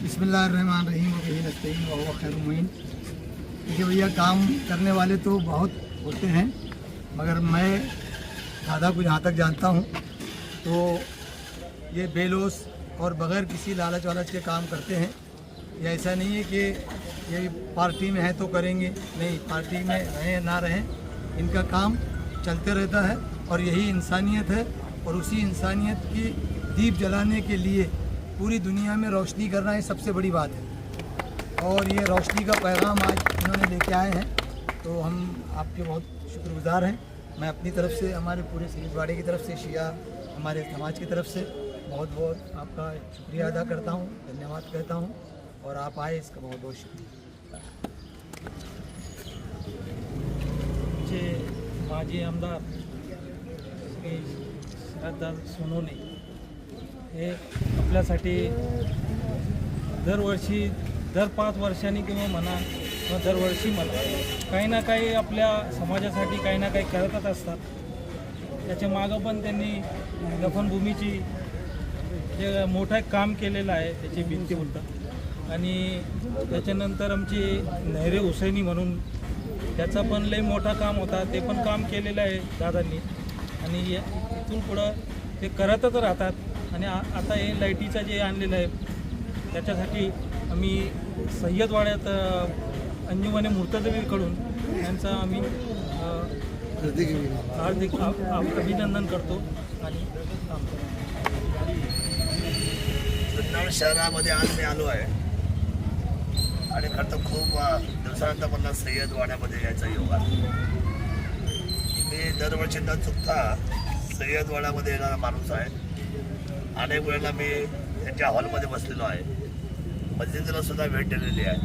बिस्मिल्लाहिर्रहमानिर्रहीम वबिही नस्तईन व हुवा खैरुल मुईन। देखिए भैया, काम करने वाले तो बहुत होते हैं, मगर मैं दादा को जहाँ तक जानता हूँ तो ये बेलोस और बग़ैर किसी लालच वालच के काम करते हैं। ये ऐसा नहीं है कि ये पार्टी में है तो करेंगे, नहीं, पार्टी में रहें ना रहें, इनका काम चलते रहता है और यही इंसानियत है। और उसी इंसानियत की दीप जलाने के लिए पूरी दुनिया में रोशनी करना ये सबसे बड़ी बात है। और ये रोशनी का पैगाम आज इन्होंने लेके आए हैं, तो हम आपके बहुत शुक्रगुजार हैं। मैं अपनी तरफ से, हमारे पूरे सैयदवाड़े की तरफ से, शिया हमारे समाज की तरफ से बहुत बहुत आपका शुक्रिया अदा करता हूँ, धन्यवाद कहता हूँ। और आप आए, इसका बहुत बहुत शुक्रिया। माजी आमदार श्री श्रद्धा सोनवणे हे आपल्यासाठी दरवर्षी, दर 5 वर्षांनी किंवा म्हणा किंवा दरवर्षी म्हणा, काही ना काही आपल्या समाजासाठी काही ना काही करतच असतात। त्याच्या मागं पण त्यांनी दफनभूमीची जे मोठं काम केलेलं आहे त्याची भिंती उलटा, आणि त्याच्यानंतर आमची नहरे हुसैनी म्हणून त्याचा पण लई मोठा काम होता, ते पण काम केलेलं आहे दादांनी। आणि इथून पुढं ते करतच राहतात। आणि आता हे लाईटीचं जे आणलेलं आहे त्याच्यासाठी आम्ही सय्यदवाड्यात अंजुमने मुर्तजवीकडून त्यांचं आम्ही हार्दिक अभिनंदन करतो आणि काम करतो। जुन्नर शहरामध्ये आज मी आलो आहे आणि खरं तर खूप दिवसानंतर मला सय्यदवाड्यामध्ये यायचा योग आला। मी दरवर्षी न चुकता सय्यदवाड्यामध्ये येणारा माणूस आहे। अनेक वेळेला मी त्यांच्या हॉलमध्ये बसलेलो आहे, मस्जिदीला सुद्धा भेट दिलेली आहे।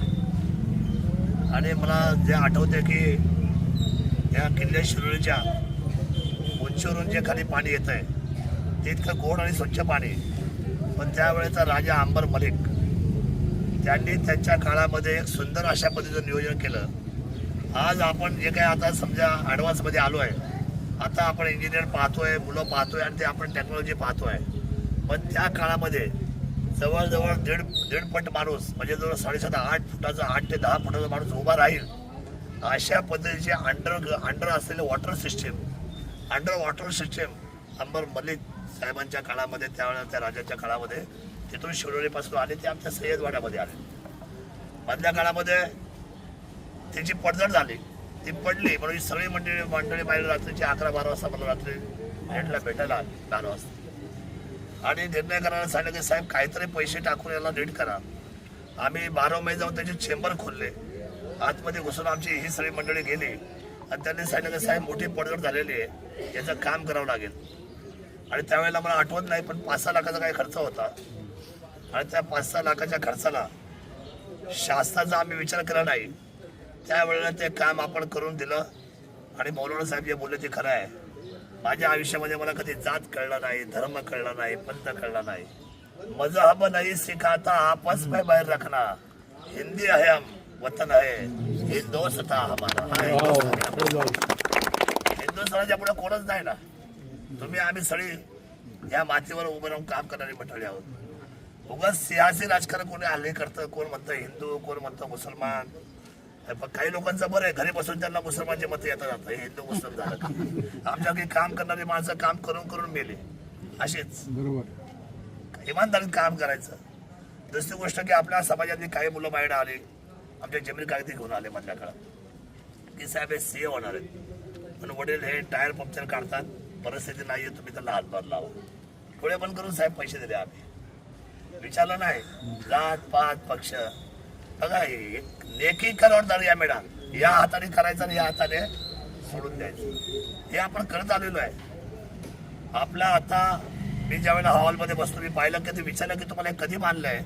आणि मला जे आठवते की या किल्ले शिरोलीच्या उंचीवरून जे खाली पाणी येतं आहे ते इतकं गोड आणि स्वच्छ पाणी, पण त्यावेळेचा राजा अंबर मलिक त्यांनी त्यांच्या काळामध्ये एक सुंदर अशा पद्धतीचं नियोजन केलं। आज आपण जे काय आता समजा ॲडव्हान्समध्ये आलो आहे, आता आपण इंजिनियर पाहतोय, मुलं पाहतोय आणि ते आपण टेक्नॉलॉजी पाहतोय, पण त्या काळामध्ये जवळजवळ दीड पट माणूस, म्हणजे जवळ 7.5-8 फुटाचा, 8 ते 10 फुटाचा माणूस उभा राहील अशा पद्धतीचे अंडर असलेले वॉटर सिस्टीम अंबर मलिक साहेबांच्या काळामध्ये, त्यावेळेला त्या राजाच्या काळामध्ये तिथून शिरोलीपासून आले, ते आमच्या सय्यदवाड्यामध्ये आले। मधल्या काळामध्ये त्याची पडझड झाली, ती पडली म्हणून ही सगळी मंडळी बाहेर रात्रीची 11-12 वाजता मला रात्री भेटायला आली 12 वाजता, आणि निर्णय करायला सांगितलं की साहेब काहीतरी पैसे टाकून याला नीट करा। आम्ही 12 महिने जाऊन त्याचे चेंबर खोलले, आतमध्ये घुसून आमची ही सगळी मंडळी गेली आणि त्यांनी सांगितलं की साहेब मोठी पडझड झालेली आहे, याचं काम करावं लागेल। आणि त्यावेळेला मला आठवत नाही, पण 5-6 लाखाचा काही खर्च होता, आणि त्या 5-6 लाखाच्या खर्चाला शासनाचा आम्ही विचार केला नाही। त्यावेळेला ते काम आपण करून दिलं, आणि मौलाना साहेब जे बोलले ते खरं आहे। माझ्या आयुष्यामध्ये मला कधी जात कळला नाही, धर्म कळला नाही, पंथ कळला नाही। मजहब नहीं सिखाता आपस में बैर रखना, हिंदी है हम, वतन है हिंदुस्तान हमारा। हिंदुस्थानाच्या पुढे कोणच नाही ना, तुम्ही आम्ही सगळी या मातीवर उभं राहून काम करणारी मंडळी आहोत। उगाच सियासी राजकारण कोणी हल्ले करतं, कोण म्हणतं हिंदू, कोण म्हणतं मुसलमान। पण काही लोकांचं बरं आहे, घरी बसून त्यांना मुसलमानचे मत येतात जातं, हे हिंदू मुस्लिम झालं। आमच्याकडे काम करणारी माणसं काम करून करून मेले, असेच बरोबर इमानदारीत काम करायचं। दुसरी गोष्ट की आपल्या समाजातली काही मुलं बाहेर आली, आमच्या जमीन कागदी घेऊन आले मधल्या काळात की साहेब हे सीए होणार आहेत, पण वडील हे टायर पंक्चर काढतात, परिस्थिती नाही आहे, तुम्ही त्यांना हातभार लावा। डोळे बंद करून साहेब पैसे दिले, आम्ही विचारलं नाही जात पात पक्ष। बघा, नेकी करवणार या मेडा, या हाताने करायचं आणि या हाताने सोडून द्यायचं, हे आपण करत आलेलो आहे। आपला आता मी ज्या वेळेला हॉलमध्ये बसलो, मी पाहिलं की ते विचारलं की तुम्हाला कधी बांधलंय,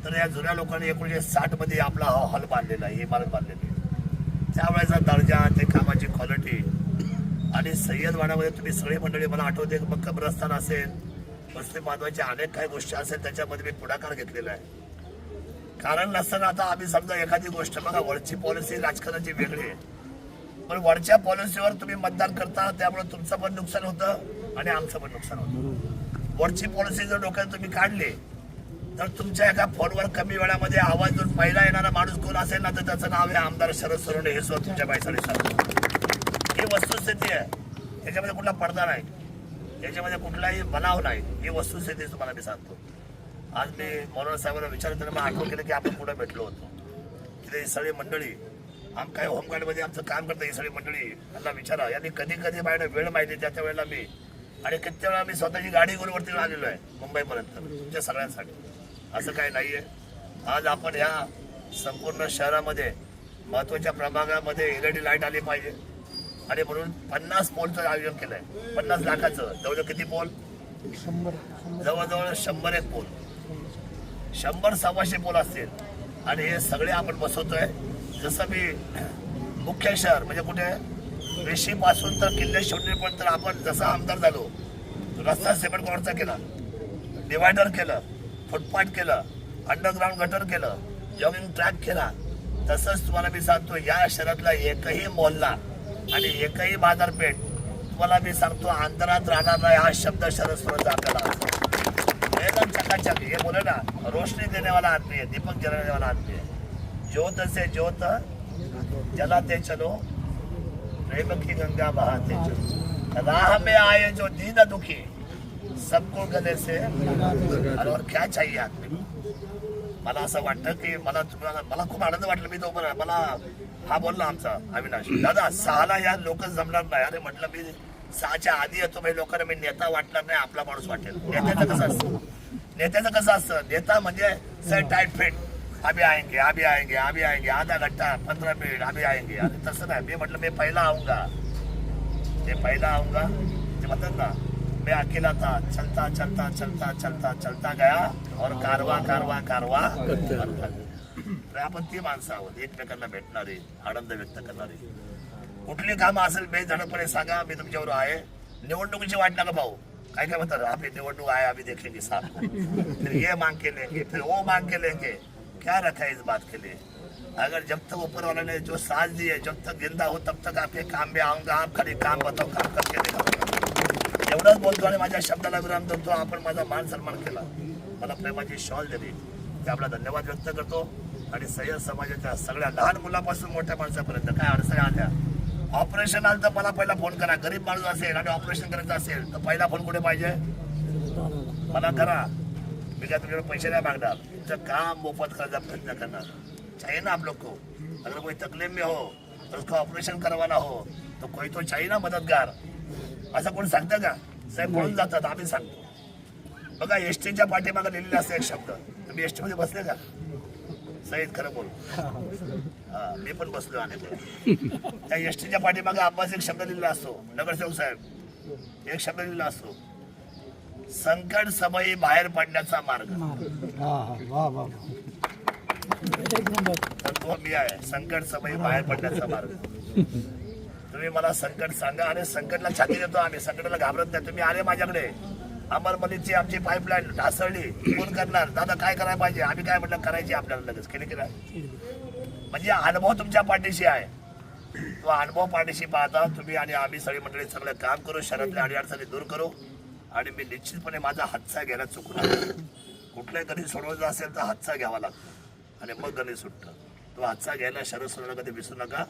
तर या जुन्या लोकांनी 1960 मध्ये आपला हॉल बांधलेला आहे, इमारत बांधलेली आहे। त्यावेळेचा दर्जा, ते कामाची क्वालिटी, आणि सय्यदवाड्यामध्ये तुम्ही सगळे मंडळी, मला आठवते मग कब्रस्तान असेल, मुस्लिम बांधवायच्या अनेक काही गोष्टी असेल, त्याच्यामध्ये मी पुढाकार घेतलेला आहे। कारण नसताना आता आम्ही समजा एखादी गोष्ट, बघा वरची पॉलिसी राजकारणाची वेगळी आहे, पण वरच्या पॉलिसीवर तुम्ही मतदान करता, त्यामुळे तुमचं पण नुकसान होतं आणि आमचं पण नुकसान होतं। वरची पॉलिसी जर डोक्यात तुम्ही काढली तर तुमच्या एका फोनवर कमी वेळामध्ये आवाज देऊन पहिला येणारा माणूस कोण असेल ना तर त्याचं नाव आहे आमदार शरद सोनवणे. हे सुद्धा तुमच्या पैशाने सांगतो. ही वस्तुस्थिती आहे, त्याच्यामध्ये कुठला पडदा नाही, याच्यामध्ये कुठलाही बनाव नाही. ही वस्तुस्थिती तुम्हाला मी सांगतो. आज मी मनोहर साहेबांना विचारलं मला आठवण केलं की आपण पुढे भेटलो होतो. तिथे ही सगळी मंडळी काही होमगार्डमध्ये आमचं काम करतं, ही सगळी मंडळी यांना विचारा. यांनी कधी कधी माझ्या वेळ माहिती त्याच्या वेळेला मी आणि किती वेळा मी स्वतःची गाडी करून वरती आलेलो आहे मुंबईपर्यंत तुमच्या सगळ्यांसाठी. असं काही नाही आहे. आज आपण ह्या संपूर्ण शहरामध्ये महत्त्वाच्या प्रभागामध्ये LED लाईट आली पाहिजे आणि म्हणून 50 पोलचं आयोजन केलं आहे. 50 लाखाचं. जवळजवळ किती पोल? जवळजवळ 101 पोल, 100-125 पोल असतील आणि हे सगळे आपण बसवतोय. जसं मी मुख्य शहर म्हणजे कुठे वेशीपासून तर किल्ले शिवनेरीपर्यंत आपण जसं आमदार झालो, रस्ता सिमेंट कॉर्डचा केला, डिवायडर केलं, फुटपाथ केलं, अंडरग्राऊंड गटर केलं, जॉगिंग ट्रॅक केला, तसंच तुम्हाला मी सांगतो या शहरातला एकही मोहल्ला आणि एकही बाजारपेठ तुम्हाला मी सांगतो अंतरात राहणार नाही. हा शब्द शरद सोनवणे आपल्याला एकदम चकाचक. हे बोले ना, रोशनी देने वाला आदमी है, दीपक जलाने वाला आदमी है. ज्योत से ज्योत जलाते चलो, प्रेम की गंगा बहाते चलो, राह में आए जो दीन दुखी सबको गले से. और क्या चाहिए आदमी. मला असं वाटतं की मला खूप आनंद वाटला. मी तो मला हा बोलला आमचा अविनाश, दादा 6ला या लोक जमणार नाही. अरे म्हटलं मी 6च्या आधी येतो, म्हणजे लोकांना मी नेता वाटणार नाही, आपला माणूस वाटेल. नेत्याचं कसं असतं, नेता म्हणजे सर टाइट फिट, अभी आएंगे अभी आएंगे अभी आएंगे, आधा घंटा 15 मिनिट अभी आएंगे. आणि तसं नाही. मी म्हटलं मी पहिला आऊंगा, ते म्हणतात ना, मैं अकेला था, चलता चलता चलता चलता चलता गया और कारवा कारवा कारवा. आपण ती माणसं आहोत, एकमेकांना भेटणारे, आनंद व्यक्त करणारे. कुठली कामं असेल बेधडकपणे सांगा, मी तुमच्यावर आहे. निवडणुकीची वाट नका भाऊ. काय म्हणतात, आपली निवडणूक आहे, अभी देखेंगे साहब, फिर ये मांग के लेंगे, फिर वो मांग के लेंगे. क्या रखा है इस बात के लिए. अगर जब तक ऊपर वाले ने जो साथ दी है, जब तक जिंदा हो तब तक आपके काम में आऊंगा. आप खाली काम बताओ, काम करके दिखाऊंगा. एवढंच बोलतो आणि माझ्या शब्दाला विराम देतो. आपण माझा मान सन्मान केला, मला प्रेमाची शॉल दिली, ते आपला धन्यवाद व्यक्त करतो. आणि सय्यद समाजाच्या सगळ्या लहान मुलापासून मोठ्या माणसापर्यंत काय अडचणी आल्या, ऑपरेशन आलं तर मला पहिला फोन करा. गरीब माणूस असेल आणि ऑपरेशन करायचं असेल तर पहिला फोन कुठे पाहिजे, मला करा. मी काय तुमच्याकडे पैसे नाही मागणार, तुमचं काम मोफत करायचा प्रयत्न करणार. चाहिए ना आप लोग को. अगर कोई तकलीफ में हो तो उसका ऑपरेशन करवाना हो तो कोई तो चाहिए ना मदतगार. असं कोण सांगतं का. साहेब पळून जातात, आम्ही सांगतो. बघा एसटीच्या पाठीमागे लिहिलेला असं एक शब्द, तुम्ही एसटी मध्ये बसले का. सईद खरं बोल, हा मी पण बसलो अनेक वेळा. त्या एसटीच्या पाठीमागे आम्हाला एक शब्द लिहिलेला असतो, नगरसेवक साहेब एक शब्द लिहिलेला असतो, संकट समयी बाहेर पडण्याचा मार्ग. तर तो मी आहे, संकट समयी बाहेर पडण्याचा मार्ग. तुम्ही मला संकट सांगा आणि संकटला छाती देतो आम्ही, संकटाला घाबरत नाही. तुम्ही आले माझ्याकडे, अमर मलिकची आमची पाईपलाईन ढासळली, कोण करणार, दादा काय करायला पाहिजे, आम्ही काय म्हटलं करायची, आपल्याला लगेच केली की नाही. म्हणजे अनुभव तुमच्या पाठीशी आहे. तो अनुभव पाठीशी पाहता तुम्ही आणि आम्ही सगळी मंडळी सगळं काम करू, शहरातल्या अडीअडचणी दूर करू. आणि मी निश्चितपणे माझा हातचा घ्यायला चुकणार. कुठल्याही गणित सोडवायचं असेल तर हातचा घ्यावा लागतो आणि मग गणित सुटतं. तो हातचा घ्यायला शरद सोनवणे कधी विसरू नका.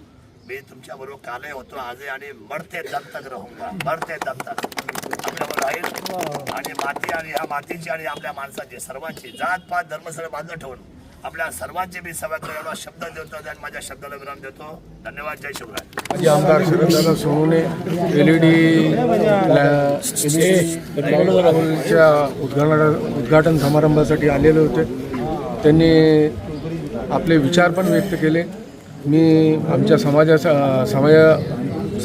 मी तुमच्या बरोबर कालही होतो, आजही आणि मरते दम तक राहूंगा. मरते दम तक आपल्याबरोबर राहील. आणि माती आणि ह्या मातीची आणि आपल्या माणसाची सर्वांची जात पात धर्म सगळं बाजूला ठेवून आपल्या सर्वांची मी सेवा करायला शब्द देतो आणि माझ्या शब्दाला विराम देतो. धन्यवाद. जय शिवराय. माजी आमदार शरददादा सोनवणे LED उद्घाटन समारंभासाठी आलेले होते. त्यांनी आपले विचार पण व्यक्त केले. मी आमच्या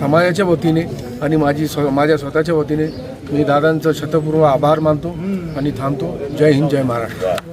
समाजाच्या वतीने आणि माझ्या स्वतःच्या वतीने मी दादांचं शतपूर्व आभार मानतो आणि थांबतो. जय हिंद, जय महाराष्ट्र.